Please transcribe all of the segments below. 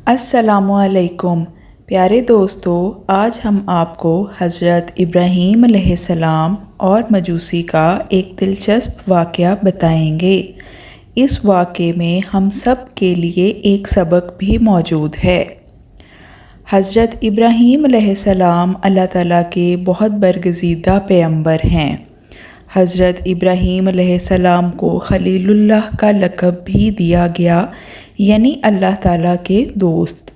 السلام علیکم پیارے دوستو، آج ہم آپ کو حضرت ابراہیم علیہ السلام اور مجوسی کا ایک دلچسپ واقعہ بتائیں گے۔ اس واقعے میں ہم سب کے لیے ایک سبق بھی موجود ہے۔ حضرت ابراہیم علیہ السلام اللہ تعالیٰ کے بہت برگزیدہ پیغمبر ہیں۔ حضرت ابراہیم علیہ السلام کو خلیل اللہ کا لقب بھی دیا گیا، یعنی اللہ تعالیٰ کے دوست۔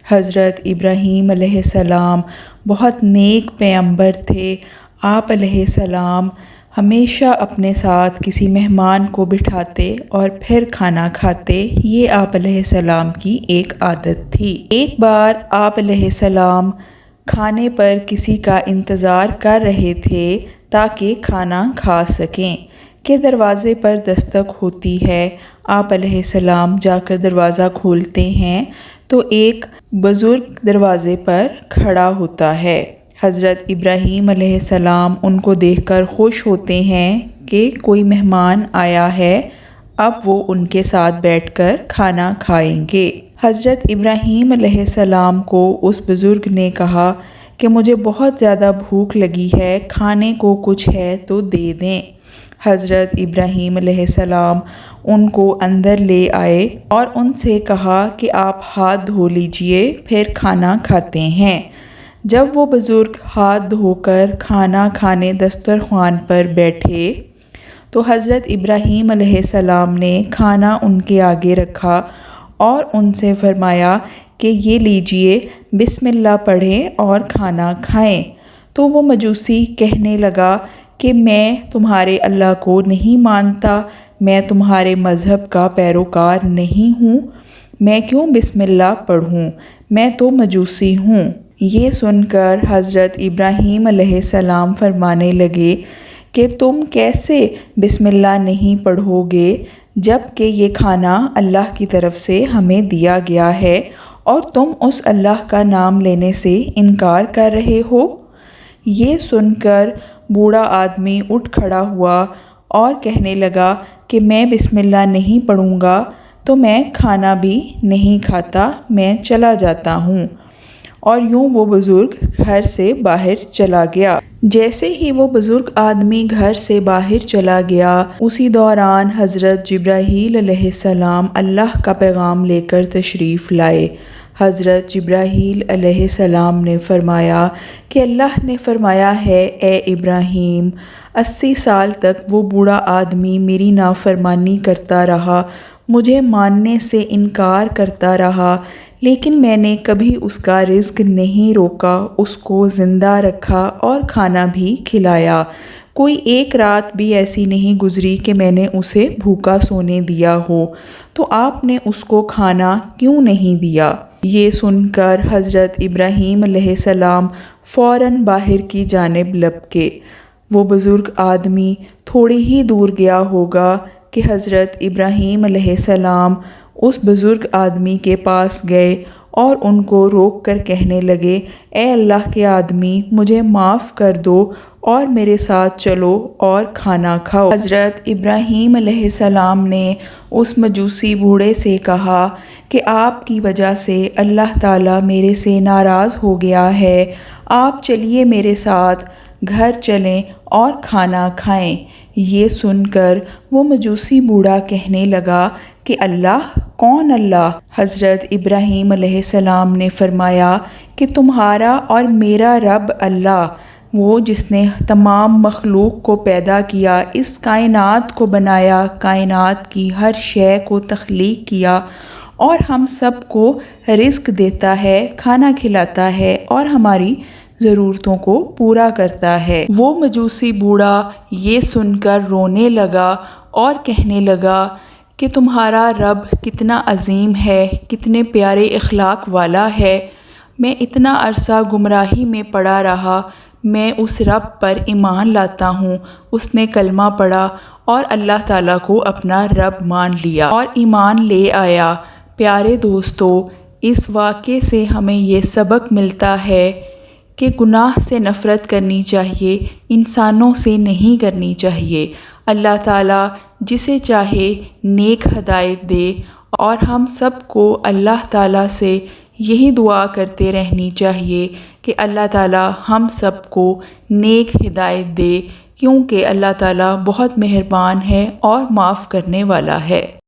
حضرت ابراہیم علیہ السلام بہت نیک پیغمبر تھے۔ آپ علیہ السلام ہمیشہ اپنے ساتھ کسی مہمان کو بٹھاتے اور پھر کھانا کھاتے، یہ آپ علیہ السلام کی ایک عادت تھی۔ ایک بار آپ علیہ السلام کھانے پر کسی کا انتظار کر رہے تھے تاکہ کھانا کھا سکیں کہ دروازے پر دستک ہوتی ہے۔ آپ علیہ السلام جا کر دروازہ کھولتے ہیں تو ایک بزرگ دروازے پر کھڑا ہوتا ہے۔ حضرت ابراہیم علیہ السلام ان کو دیکھ کر خوش ہوتے ہیں کہ کوئی مہمان آیا ہے، اب وہ ان کے ساتھ بیٹھ کر کھانا کھائیں گے۔ حضرت ابراہیم علیہ السلام کو اس بزرگ نے کہا کہ مجھے بہت زیادہ بھوک لگی ہے، کھانے کو کچھ ہے تو دے دیں۔ حضرت ابراہیم علیہ السلام ان کو اندر لے آئے اور ان سے کہا کہ آپ ہاتھ دھو لیجئے، پھر کھانا کھاتے ہیں۔ جب وہ بزرگ ہاتھ دھو کر کھانا کھانے دسترخوان پر بیٹھے تو حضرت ابراہیم علیہ السلام نے کھانا ان کے آگے رکھا اور ان سے فرمایا کہ یہ لیجئے، بسم اللہ پڑھیں اور کھانا کھائیں۔ تو وہ مجوسی کہنے لگا کہ میں تمہارے اللہ کو نہیں مانتا، میں تمہارے مذہب کا پیروکار نہیں ہوں، میں کیوں بسم اللہ پڑھوں، میں تو مجوسی ہوں۔ یہ سن کر حضرت ابراہیم علیہ السلام فرمانے لگے کہ تم کیسے بسم اللہ نہیں پڑھو گے جب کہ یہ کھانا اللہ کی طرف سے ہمیں دیا گیا ہے اور تم اس اللہ کا نام لینے سے انکار کر رہے ہو۔ یہ سن کر بوڑھا آدمی اٹھ کھڑا ہوا اور کہنے لگا کہ میں بسم اللہ نہیں پڑھوں گا تو میں کھانا بھی نہیں کھاتا، میں چلا جاتا ہوں۔ اور یوں وہ بزرگ گھر سے باہر چلا گیا۔ جیسے ہی وہ بزرگ آدمی گھر سے باہر چلا گیا، اسی دوران حضرت جبرائیل علیہ السلام اللہ کا پیغام لے کر تشریف لائے۔ حضرت جبرائیل علیہ السلام نے فرمایا کہ اللہ نے فرمایا ہے، اے ابراہیم، 80 سال تک وہ بوڑھا آدمی میری نافرمانی کرتا رہا، مجھے ماننے سے انکار کرتا رہا، لیکن میں نے کبھی اس کا رزق نہیں روکا، اس کو زندہ رکھا اور کھانا بھی کھلایا۔ کوئی ایک رات بھی ایسی نہیں گزری کہ میں نے اسے بھوکا سونے دیا ہو، تو آپ نے اس کو کھانا کیوں نہیں دیا؟ یہ سن کر حضرت ابراہیم علیہ السلام فوراً باہر کی جانب لپکے۔ وہ بزرگ آدمی تھوڑی ہی دور گیا ہوگا کہ حضرت ابراہیم علیہ السلام اس بزرگ آدمی کے پاس گئے اور ان کو روک کر کہنے لگے، اے اللہ کے آدمی، مجھے معاف کر دو اور میرے ساتھ چلو اور کھانا کھاؤ۔ حضرت ابراہیم علیہ السلام نے اس مجوسی بوڑھے سے کہا کہ آپ کی وجہ سے اللہ تعالیٰ میرے سے ناراض ہو گیا ہے، آپ چلیے میرے ساتھ گھر چلیں اور کھانا کھائیں۔ یہ سن کر وہ مجوسی بوڑھا کہنے لگا کہ اللہ؟ کون اللہ؟ حضرت ابراہیم علیہ السلام نے فرمایا کہ تمہارا اور میرا رب اللہ، وہ جس نے تمام مخلوق کو پیدا کیا، اس کائنات کو بنایا، کائنات کی ہر شے کو تخلیق کیا اور ہم سب کو رزق دیتا ہے، کھانا کھلاتا ہے اور ہماری ضرورتوں کو پورا کرتا ہے۔ وہ مجوسی بوڑھا یہ سن کر رونے لگا اور کہنے لگا کہ تمہارا رب کتنا عظیم ہے، کتنے پیارے اخلاق والا ہے، میں اتنا عرصہ گمراہی میں پڑا رہا، میں اس رب پر ایمان لاتا ہوں۔ اس نے کلمہ پڑھا اور اللہ تعالیٰ کو اپنا رب مان لیا اور ایمان لے آیا۔ پیارے دوستو، اس واقعے سے ہمیں یہ سبق ملتا ہے کہ گناہ سے نفرت کرنی چاہیے، انسانوں سے نہیں کرنی چاہیے۔ اللہ تعالیٰ جسے چاہے نیک ہدایت دے اور ہم سب کو اللہ تعالیٰ سے یہی دعا کرتے رہنی چاہیے کہ اللہ تعالیٰ ہم سب کو نیک ہدایت دے، کیونکہ اللہ تعالیٰ بہت مہربان ہے اور معاف کرنے والا ہے۔